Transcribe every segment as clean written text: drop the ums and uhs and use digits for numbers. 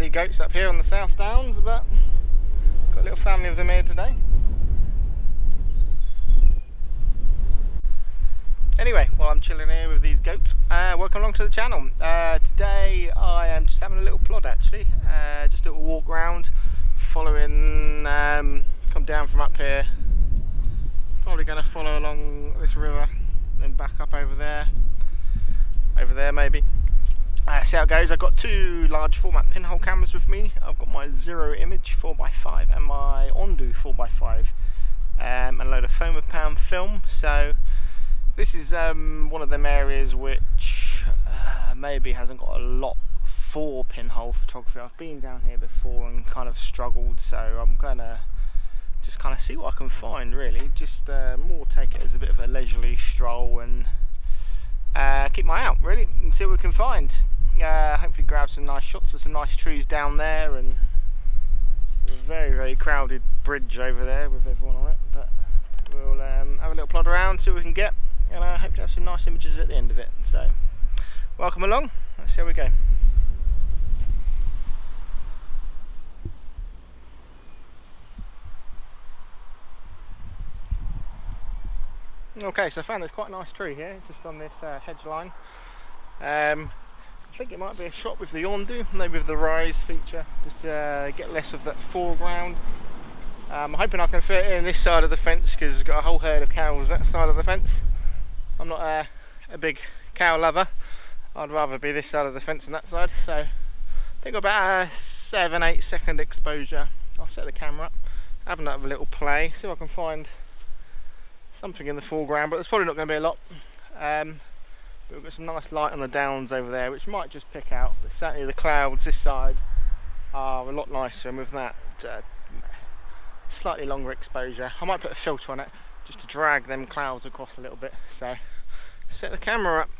see goats up here on the South Downs, but got a little family of them here today. Anyway, while I'm chilling here with these goats, welcome along to the channel. Today I am just having a little plod actually, just a little walk round, following, come down from up here, probably going to follow along this river, then back up over there maybe. See how it goes. I've got two large format pinhole cameras with me. I've got my zero image 4x5 and my ONDU 4x5, and a load of Fomapan film. So this is one of them areas which maybe hasn't got a lot for pinhole photography. I've been down here before and kind of struggled, so I'm gonna just kind of see what I can find really. Just more take it as a bit of a leisurely stroll and keep my eye out really and see what we can find. Hopefully grab some nice shots of some nice trees down there, and a very crowded bridge over there with everyone on it, but we'll have a little plod around, see what we can get, and I hope to have some nice images at the end of it. So welcome along, let's see how we go. Okay, so I found there's quite a nice tree here, just on this hedge line. I think it might be a shot with the ONDU, maybe with the rise feature, just to get less of that foreground. I'm hoping I can fit it in this side of the fence because it's got a whole herd of cows that side of the fence. I'm not a big cow lover, I'd rather be this side of the fence than that side. So I think about a 7-8 second exposure. I'll set the camera up, have a little play, see if I can find something in the foreground, but there's probably not going to be a lot. But we've got some nice light on the downs over there, which might just pick out, but certainly the clouds this side are a lot nicer, and with that slightly longer exposure, I might put a filter on it just to drag them clouds across a little bit. So set the camera up.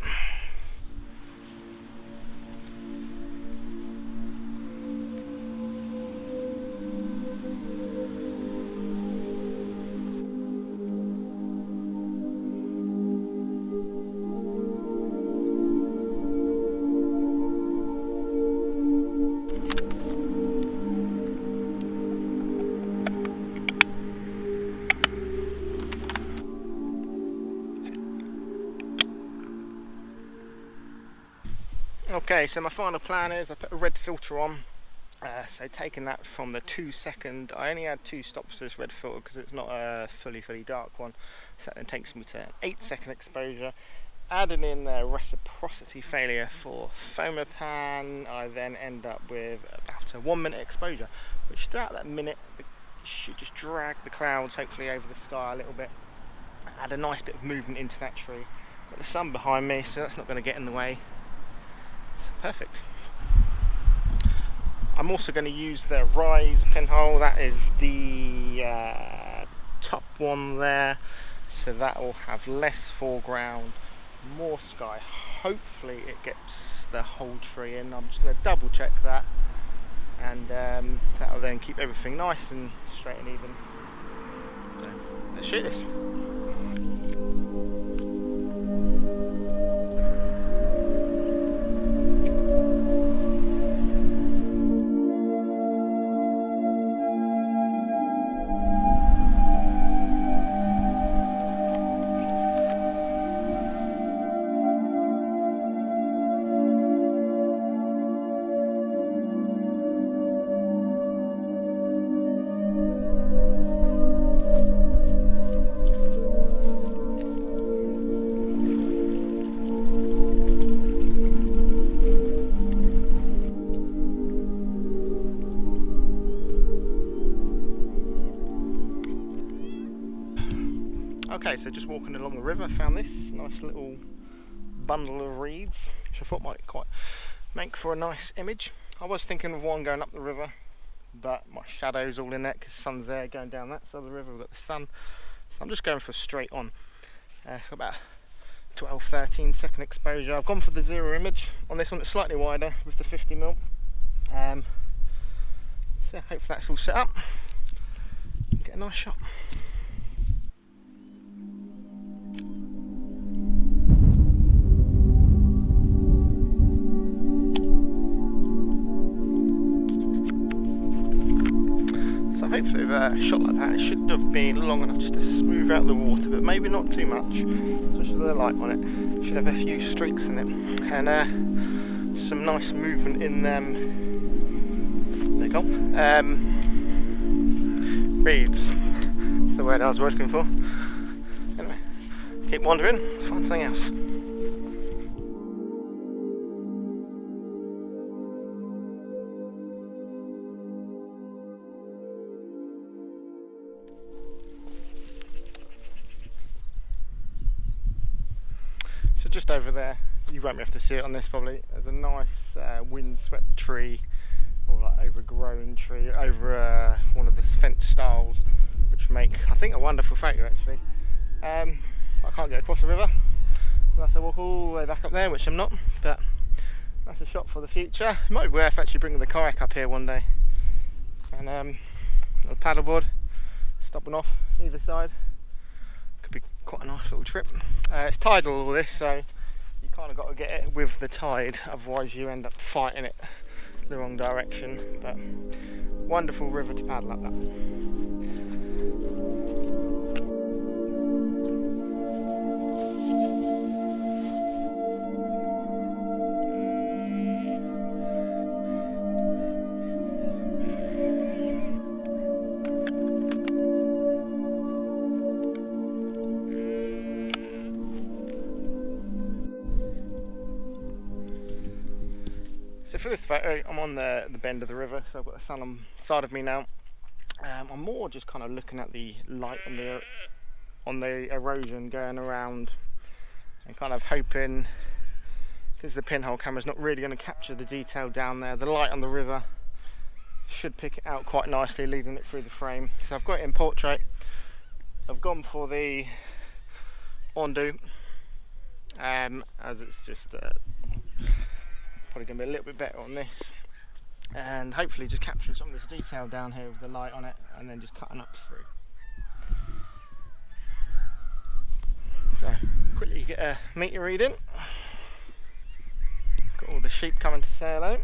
Okay, so my final plan is I put a red filter on, so taking that from the 2 second, I only had 2 stops to this red filter because it's not a fully dark one, so it takes me to 8 second exposure. Adding in the reciprocity failure for Fomapan, I then end up with about a 1 minute exposure, which throughout that minute should just drag the clouds hopefully over the sky a little bit, add a nice bit of movement into that tree. Got the sun behind me, so that's not going to get in the way. Perfect. I'm also going to use the rise pinhole. That is the top one there, so that will have less foreground, more sky. Hopefully it gets the whole tree in. I'm just going to double check that, and that will then keep everything nice and straight and even. So let's shoot this. Okay, so just walking along the river, found this nice little bundle of reeds, which I thought might quite make for a nice image. I was thinking of one going up the river, but my shadow's all in there because the sun's there going down that side of the river. We've got the sun, so I'm just going for straight on. It's got about 12-13 second exposure. I've gone for the zero image on this one. It's slightly wider with the 50mm. So hopefully that's all set up. Get a nice shot. hopefully with a shot like that, it should have been long enough just to smooth out the water, but maybe not too much, especially with the light on it. Should have a few streaks in it, and some nice movement in them. There you go. Reeds. That's the word I was looking for. Anyway, keep wandering, let's find something else. So just over there, you won't be able to see it on this probably, there's a nice windswept tree, or like overgrown tree, over one of the fence stiles, which make, I think, a wonderful photo actually. I can't get across the river unless I walk all the way back up there, which I'm not, but that's a shot for the future. It might be worth actually bringing the kayak up here one day, and a paddleboard, stopping off either side. Could be quite a nice little trip. It's tidal all this, so you kind of got to get it with the tide, otherwise you end up fighting it the wrong direction. But wonderful river to paddle up that. So for this photo, I'm on the bend of the river, so I've got the sun on the side of me now. I'm more just kind of looking at the light on the erosion going around, and kind of hoping, because the pinhole camera's not really going to capture the detail down there, the light on the river should pick it out quite nicely, leading it through the frame. So I've got it in portrait. I've gone for the ONDU, as it's just probably going to be a little bit better on this, and hopefully just capturing some of this detail down here with the light on it, and then just cutting up through. So quickly get a meter reading. Got all the sheep coming to sail out.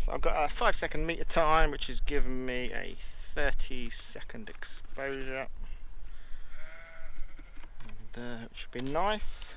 So I've got a 5-second meter time, which is giving me a 30-second exposure, and it should be nice.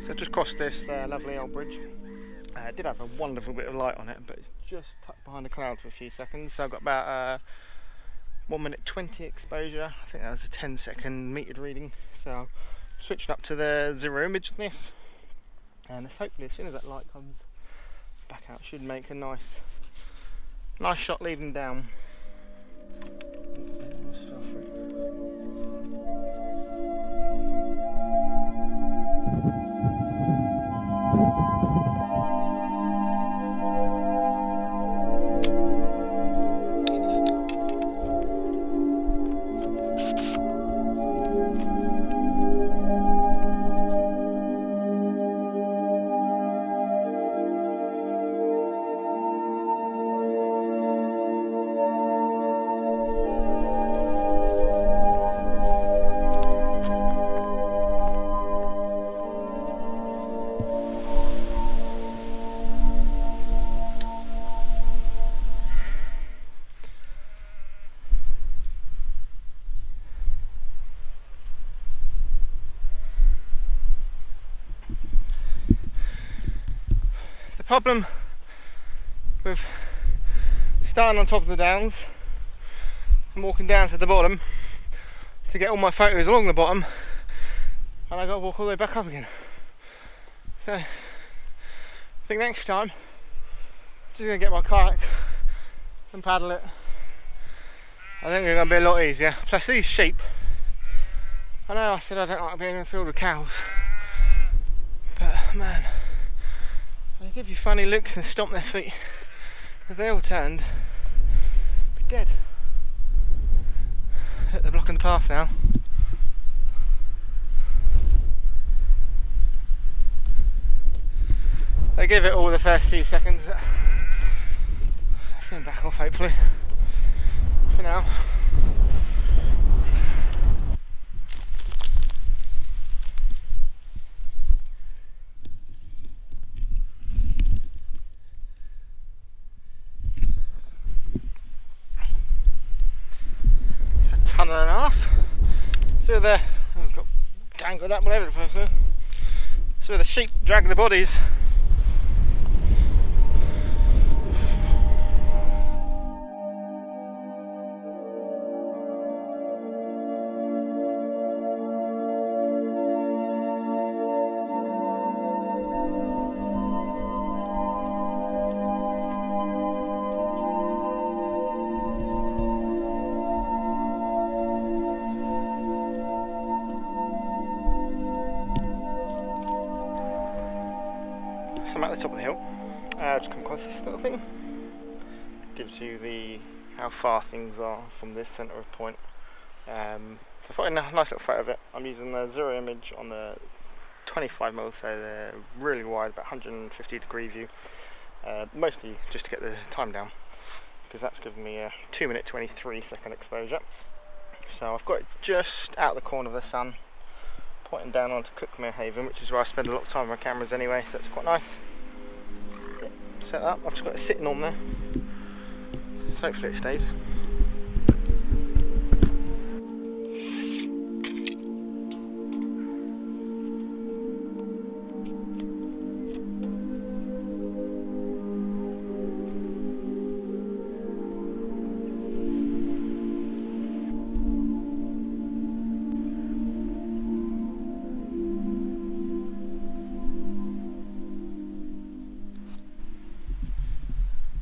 So just crossed this lovely old bridge. It did have a wonderful bit of light on it, but it's just tucked behind a cloud for a few seconds. So I've got about 1 minute 20 exposure. I think that was a 10-second metered reading. So I'll switch up to the zero image on this, and it's hopefully as soon as that light comes back out, should make a nice shot leading down. problem with starting on top of the downs and walking down to the bottom to get all my photos along the bottom, and I got to walk all the way back up again. So I think next time I'm just going to get my kayak and paddle it. I think it's going to be a lot easier. Plus these sheep, I know I said I don't like being in a field with cows, but man, they give you funny looks and stomp their feet. If they all turned, I'd be dead. They're blocking the path now. They give it all the first few seconds. Soon back off, hopefully. For now. It's a tonne and a half. So the got tangled up all over the place there. So the sheep drag the bodies. So I'm at the top of the hill. Just come across this little thing. Gives you how far things are from this centre of point. So I thought a nice little photo of it. I'm using the zero image on the 25mm, so they're really wide, about 150 degree view. Mostly just to get the time down, because that's given me a 2-minute 23-second exposure. So I've got it just out the corner of the sun, pointing down onto Cuckmere Haven, which is where I spend a lot of time with my cameras anyway, so it's quite nice. Set up, I've just got it sitting on there, so hopefully it stays.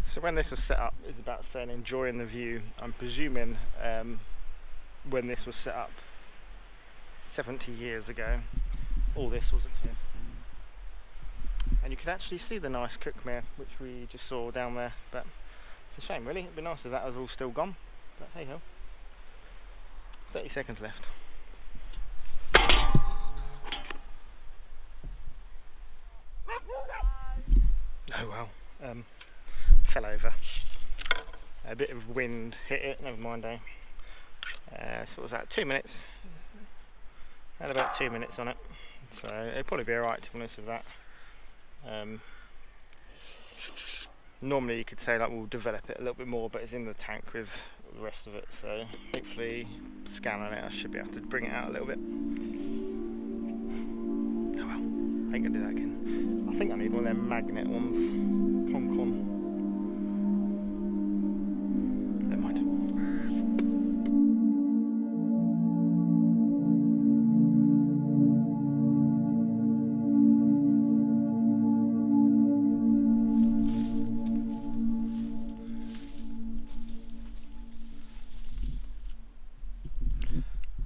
So when this was set up, it's about saying enjoying the view. I'm presuming when this was set up 70 years ago, all this wasn't here. And you could actually see the nice Cuckmere, which we just saw down there, but it's a shame really. It'd be nice if that was all still gone, but hey ho. 30 seconds left. Oh well. Fell over. A bit of wind hit it, never mind eh. So what was that, 2 minutes? Had about 2 minutes on it, so it'd probably be alright to be honest with that. Normally you could say like we'll develop it a little bit more, but it's in the tank with the rest of it, so hopefully scanning it I should be able to bring it out a little bit. Oh well, ain't gonna do that again. I think I need one of them magnet ones. Con. Never mind.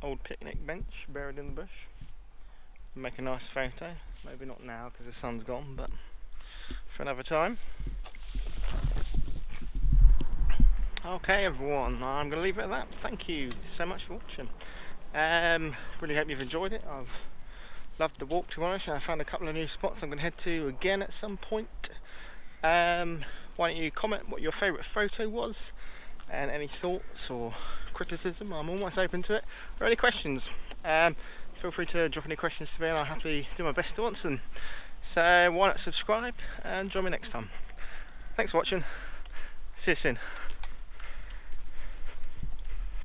Old picnic bench buried in the bush. Make a nice photo. Maybe not now because the sun's gone, but for another time. Okay everyone, I'm going to leave it at that. Thank you so much for watching. Really hope you've enjoyed it. I've loved the walk to be honest. I found a couple of new spots I'm going to head to again at some point. Why don't you comment what your favourite photo was, and any thoughts or criticism, I'm almost open to it, or any questions. Feel free to drop any questions to me and I'll happily do my best to answer them. So why not subscribe and join me next time. Thanks for watching. See you soon.